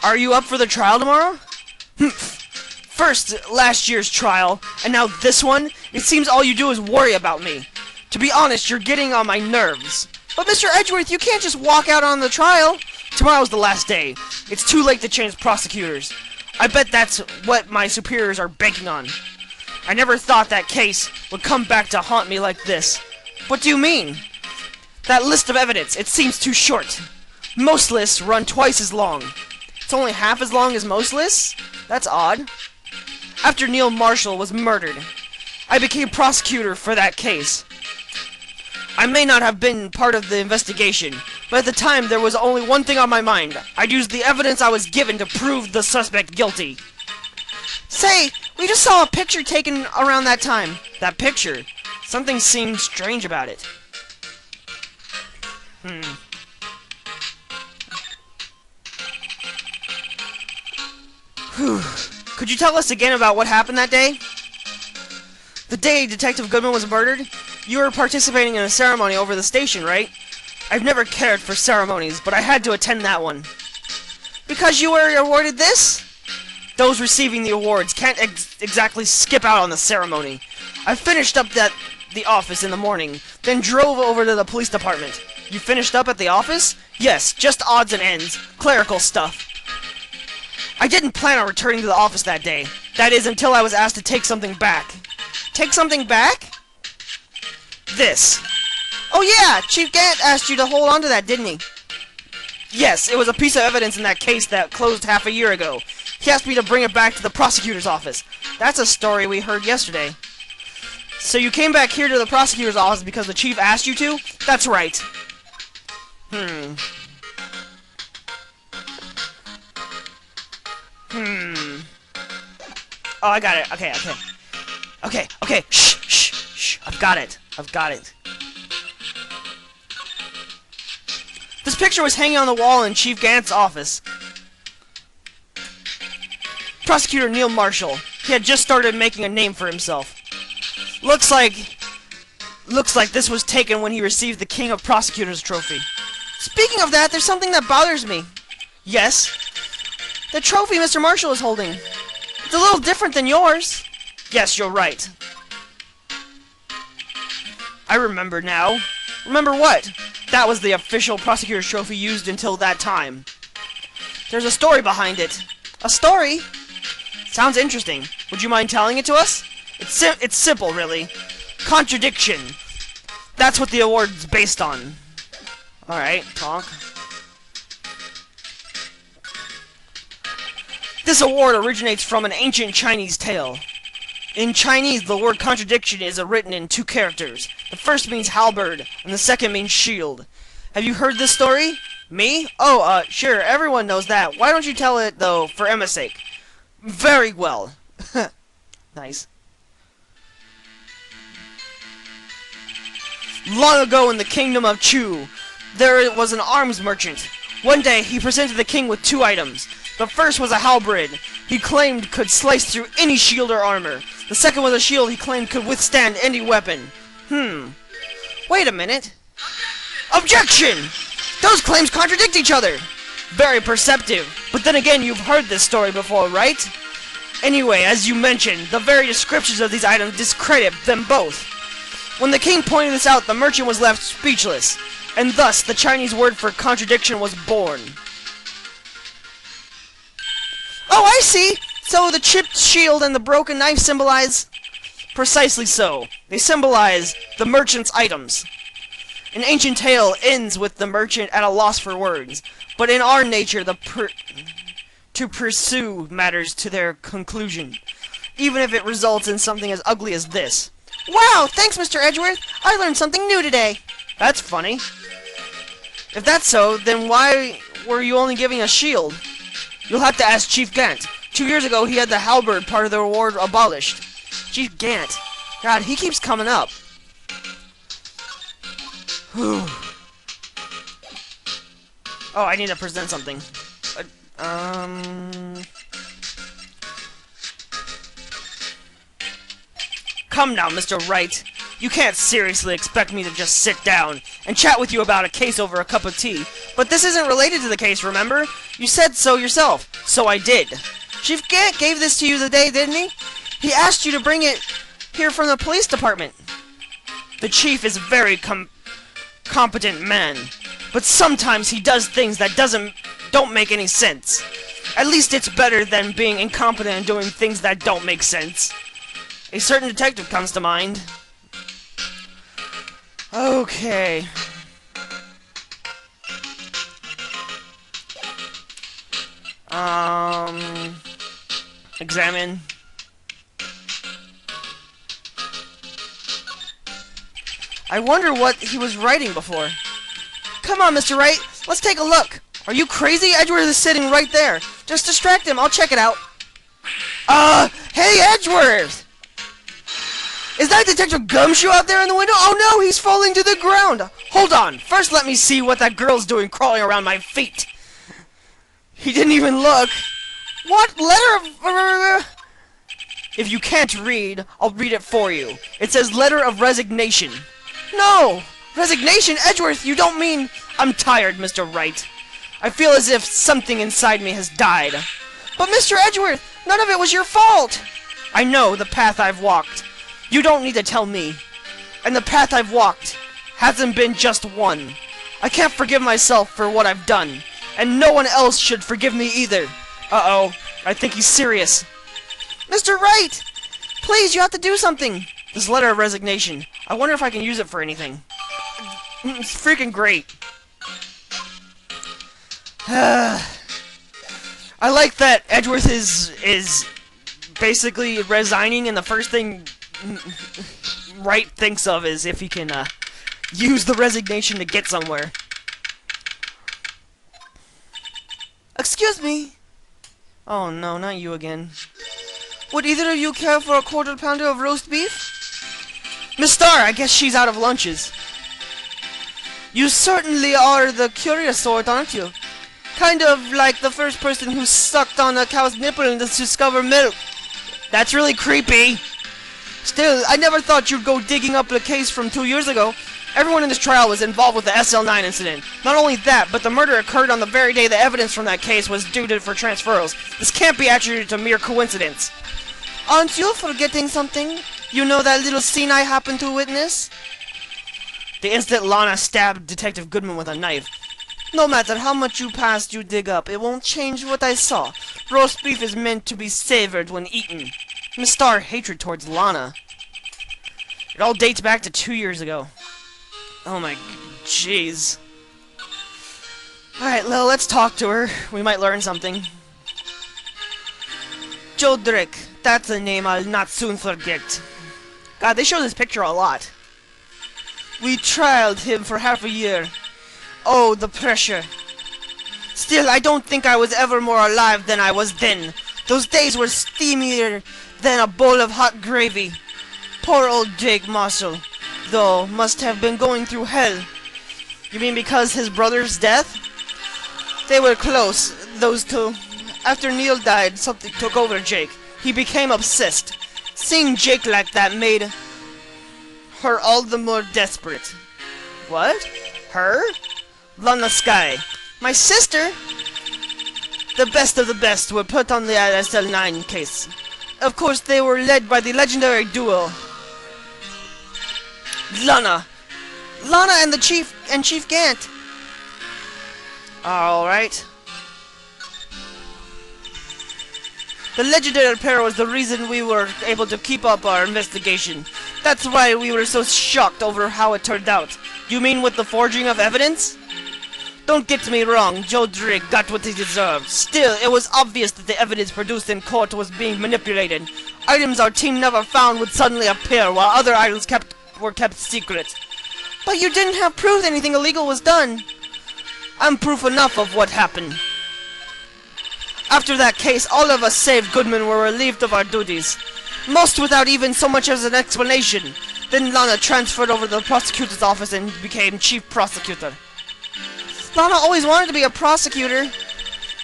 Are you up for the trial tomorrow? First, last year's trial, and now this one? It seems all you do is worry about me. To be honest, you're getting on my nerves. But Mr. Edgeworth, you can't just walk out on the trial. Tomorrow's the last day. It's too late to change prosecutors. I bet that's what my superiors are banking on. I never thought that case would come back to haunt me like this. What do you mean? That list of evidence, it seems too short. Most lists run twice as long. It's only half as long as most lists? That's odd. After Neil Marshall was murdered, I became prosecutor for that case. I may not have been part of the investigation, but at the time there was only one thing on my mind. I'd used the evidence I was given to prove the suspect guilty. Say, we just saw a picture taken around that time. That picture? Something seemed strange about it. Could you tell us again about what happened that day? The day Detective Goodman was murdered? You were participating in a ceremony over the station, right? I've never cared for ceremonies, but I had to attend that one. Because you were awarded this? Those receiving the awards can't exactly skip out on the ceremony. I finished up at the office in the morning, then drove over to the police department. You finished up at the office? Yes, just odds and ends. Clerical stuff. I didn't plan on returning to the office that day. That is, until I was asked to take something back. Take something back? This. Oh yeah, Chief Gant asked you to hold on to that, didn't he? Yes, it was a piece of evidence in that case that closed half a year ago. He asked me to bring it back to the prosecutor's office. That's a story we heard yesterday. So you came back here to the prosecutor's office because the chief asked you to? That's right. Oh, I got it. Okay. Shh. I've got it. This picture was hanging on the wall in Chief Gant's office. Prosecutor Neil Marshall. He had just started making a name for himself. Looks like this was taken when he received the King of Prosecutors trophy. Speaking of that, there's something that bothers me. Yes? The trophy Mr. Marshall is holding. It's a little different than yours. Yes, you're right. I remember now. Remember what? That was the official prosecutor's trophy used until that time. There's a story behind it. A story? Sounds interesting. Would you mind telling it to us? It's simple, really. Contradiction. That's what the award's based on. Alright, talk. This award originates from an ancient Chinese tale. In Chinese, the word contradiction is written in two characters. The first means halberd, and the second means shield. Have you heard this story? Me? Oh, sure, everyone knows that. Why don't you tell it, though, for Emma's sake? Very well. Nice. Long ago in the kingdom of Chu, there was an arms merchant. One day, he presented the king with two items. The first was a halberd he claimed could slice through any shield or armor. The second was a shield he claimed could withstand any weapon. Wait a minute. Objection! Those claims contradict each other! Very perceptive. But then again, you've heard this story before, right? Anyway, as you mentioned, the very descriptions of these items discredit them both. When the king pointed this out, the merchant was left speechless, and thus the Chinese word for contradiction was born. Oh, I see! So the chipped shield and the broken knife symbolize... Precisely so. They symbolize the merchant's items. An ancient tale ends with the merchant at a loss for words, but in our nature, to pursue matters to their conclusion, even if it results in something as ugly as this. Wow, thanks, Mr. Edgeworth. I learned something new today. That's funny. If that's so, then why were you only giving a shield? You'll have to ask Chief Gant. 2 years ago, he had the halberd part of the award abolished. Chief Gant. God, he keeps coming up. Whew. Oh, I need to present something. Come now, Mr. Wright. You can't seriously expect me to just sit down and chat with you about a case over a cup of tea. But But this isn't related to the case, remember? You said so yourself. So I did. Chief Gant gave this to you today, didn't he? He asked you to bring it here from the police department. The chief is a very competent man, but sometimes he does things that don't make any sense. At least it's better than being incompetent and doing things that don't make sense. A certain detective comes to mind. Okay. Examine. I wonder what he was writing before. Come on, Mr. Wright, let's take a look. Are you crazy? Edgeworth is sitting right there. Just distract him, I'll check it out. Hey, Edgeworth! Is that Detective Gumshoe out there in the window? Oh no, he's falling to the ground! Hold on, first let me see what that girl's doing crawling around my feet. He didn't even look. What letter of... If you can't read, I'll read it for you. It says letter of resignation. No! Resignation? Edgeworth, you don't mean... I'm tired, Mr. Wright. I feel as if something inside me has died. But Mr. Edgeworth, none of it was your fault! I know the path I've walked. You don't need to tell me. And the path I've walked hasn't been just one. I can't forgive myself for what I've done. And no one else should forgive me either. Uh-oh, I think he's serious. Mr. Wright! Please, you have to do something! This letter of resignation. I wonder if I can use it for anything. It's freaking great. I like that Edgeworth is basically resigning, and the first thing Wright thinks of is if he can use the resignation to get somewhere. Excuse me. Oh no, not you again. Would either of you care for a quarter pounder of roast beef? Miss Starr, I guess she's out of lunches. You certainly are the curious sort, aren't you? Kind of like the first person who sucked on a cow's nipple and discovered milk. That's really creepy. Still, I never thought you'd go digging up the case from 2 years ago. Everyone in this trial was involved with the SL9 incident. Not only that, but the murder occurred on the very day the evidence from that case was due for transferals. This can't be attributed to mere coincidence. Aren't you forgetting something? You know that little scene I happened to witness? The instant Lana stabbed Detective Goodman with a knife. No matter how much you dig up, it won't change what I saw. Roast beef is meant to be savored when eaten. Miss Starr hatred towards Lana. It all dates back to 2 years ago. Oh my jeez. Alright, Lil, let's talk to her. We might learn something. Joe Drick. That's a name I'll not soon forget. God, they show this picture a lot. We trialed him for half a year. Oh, the pressure. Still, I don't think I was ever more alive than I was then. Those days were steamier than a bowl of hot gravy. Poor old Jake Marshall, though, must have been going through hell. You mean because his brother's death? They were close, those two. After Neil died, something took over Jake. He became obsessed. Seeing Jake like that made her all the more desperate. What? Her? Lana Sky. My sister? The best of the best were put on the SL9 case. Of course, they were led by the legendary duo. Lana and the Chief and Chief Gant. Alright. The legendary pair was the reason we were able to keep up our investigation. That's why we were so shocked over how it turned out. You mean with the forging of evidence? Don't get me wrong, Joe Drake got what he deserved. Still, it was obvious that the evidence produced in court was being manipulated. Items our team never found would suddenly appear, while other items were kept secret. But you didn't have proof anything illegal was done. I'm proof enough of what happened. After that case, all of us save Goodman were relieved of our duties. Most without even so much as an explanation. Then Lana transferred over to the prosecutor's office and became chief prosecutor. Lana always wanted to be a prosecutor.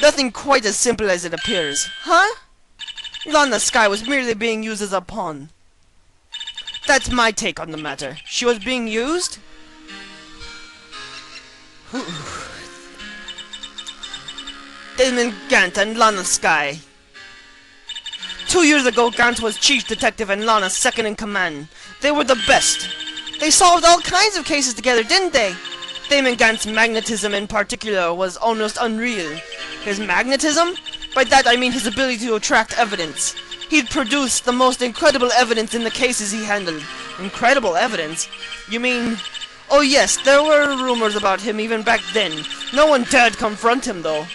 Nothing quite as simple as it appears. Huh? Lana Sky was merely being used as a pawn. That's my take on the matter. She was being used? Damon Gant and Lana Skye. 2 years ago, Gant was chief detective and Lana second in command. They were the best. They solved all kinds of cases together, didn't they? Damon Gant's magnetism in particular was almost unreal. His magnetism? By that I mean his ability to attract evidence. He'd produced the most incredible evidence in the cases he handled. Incredible evidence? You mean... Oh yes, there were rumors about him even back then. No one dared confront him, though.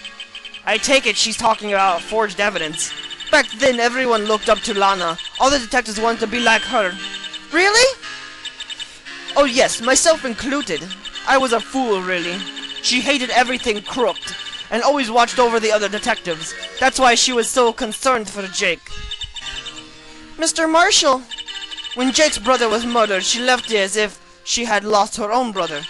I take it she's talking about forged evidence. Back then, everyone looked up to Lana. All the detectives wanted to be like her. Really? Oh yes, myself included. I was a fool, really. She hated everything crooked, and always watched over the other detectives. That's why she was so concerned for Jake. Mr. Marshall, when Jake's brother was murdered, she left it as if she had lost her own brother.